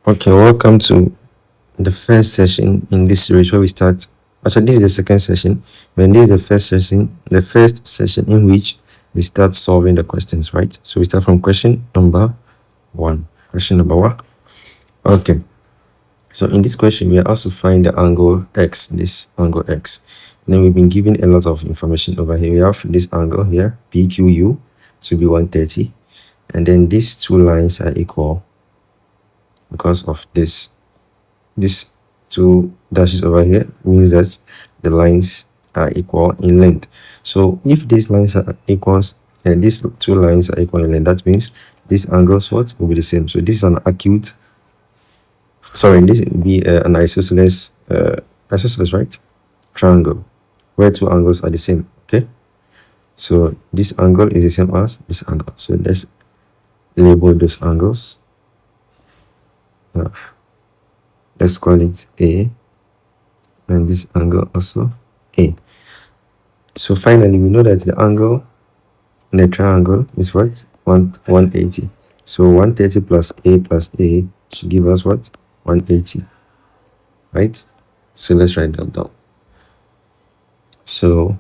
Okay, welcome to the first session in this series where we start. Actually, this is the second session, but this is the first session in which we start solving the questions, right? So we start from question number 1. Question number 1. Okay. So in this question, we are also find the angle x, this angle x. And then we've been given a lot of information over here. We have this angle here, PQU, to be 130. And then these two lines are equal because of this two dashes over here means that the lines are equal in length. So if these lines are equals and these two lines are equal in length, that means these angles what will be the same. So this is an acute, sorry, this will be an isosceles right, triangle where two angles are the same. Okay, so this angle is the same as this angle. So let's label those angles. Let's call it A, and this angle also A. So finally, we know that the angle in a triangle is what? 180. So 130 plus A should give us what? 180. Right? So let's write that down. So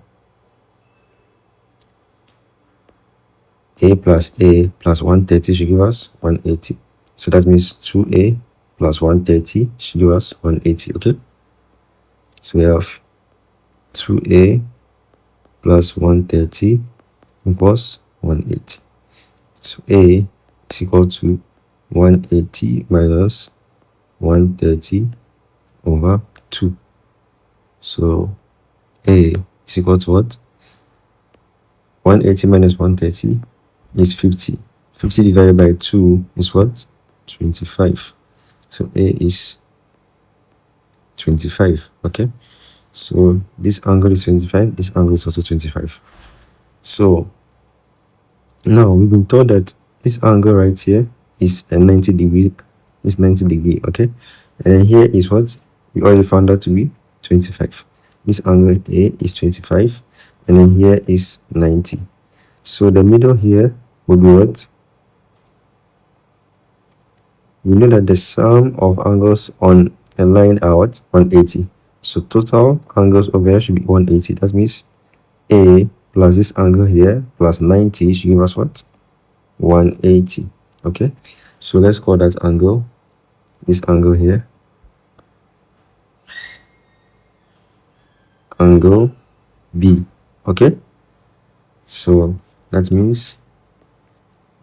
A plus 130 should give us 180. So that means 2A plus 130 should give us 180. Okay? So we have 2A plus 130 equals 180. So A is equal to 180 minus 130 over 2. So A is equal to what? 180 minus 130 is 50. 50 divided by 2 is what? 25. So A is 25. Okay? So this angle is 25, this angle is also 25. So now we've been told that this angle right here is a 90 degree. It's 90 degree, okay? And then here is what we already found out to be 25. This angle A is 25, and then here is 90. So the middle here will be what? We know that the sum of angles on a line are what? 180. So total angles over here should be 180. That means A plus this angle here plus 90 should give us what? 180. Okay, so let's call that angle, this angle here, angle B. Okay, so that means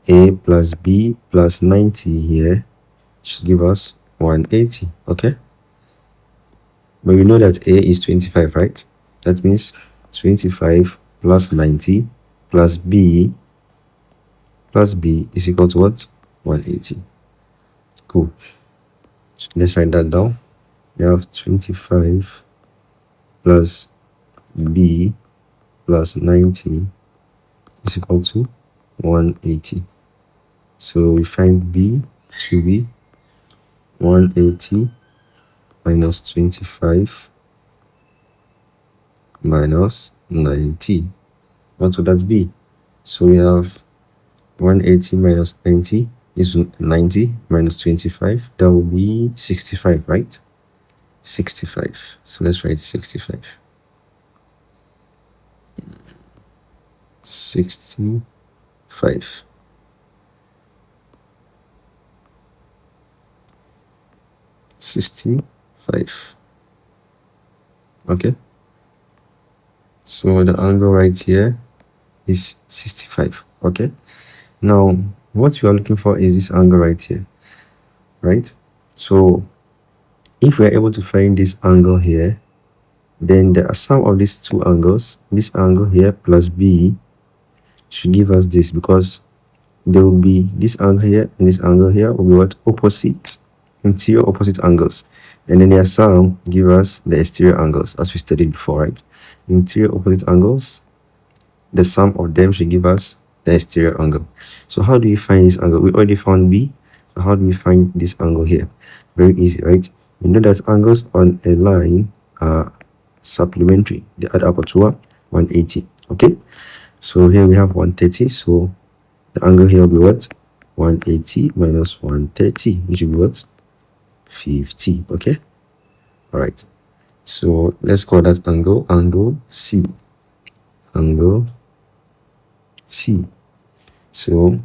A plus B plus 90 here should give us 180. Okay, but we know that A is 25, right? That means 25 plus 90 plus B is equal to what? 180. Cool. So let's write that down. We have 25 plus B plus 90 is equal to 180. So we find B to be 180 minus 25 minus 90. What would that be? So we have 180 minus 90 is 90 minus 25. That will be 65, right? 65. So let's write 65. 65. Okay, so the angle right here is 65. Okay, now what we are looking for is this angle right here, right? So if we are able to find this angle here, then the sum of these two angles, this angle here plus B, should give us this, because there will be this angle here and this angle here will be what? Opposite, interior opposite angles, and then their sum give us the exterior angles, as we studied before, right? Interior opposite angles, the sum of them should give us the exterior angle. So how do we find this angle? We already found B. So how do we find this angle here? Very easy, right? We know that angles on a line are supplementary. They add up to 180. Okay, so here we have 130. So the angle here will be what? 180 minus 130, which will be what? 50. Okay, all right, so let's call that angle C. Angle C. So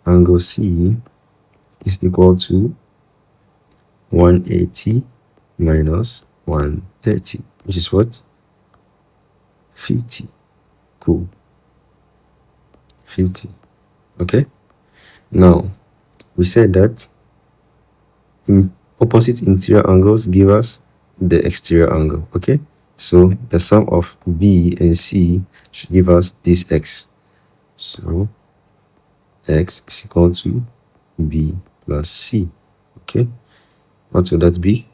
angle C is equal to 180 minus 130, which is what? 50. Cool. 50. Okay, now we said that in opposite interior angles give us the exterior angle. Okay, so the sum of B and C should give us this X. So X is equal to B plus C. Okay, what will that be?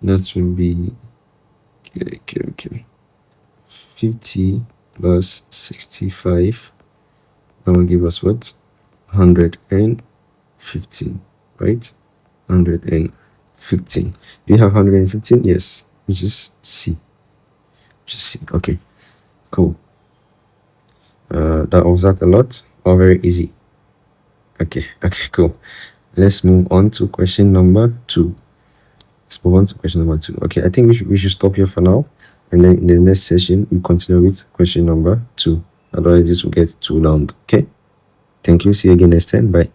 That will be okay. 50 plus 65. That will give us what? 115, right? 115. Do you have 115? Yes, which is C. Okay, cool. That was that a lot or very easy? Okay, cool. Let's move on to question number 2. Okay, I think we should stop here for now, and then in the next session we continue with question number 2. Otherwise this will get too long. Okay, thank you. See you again next time. Bye.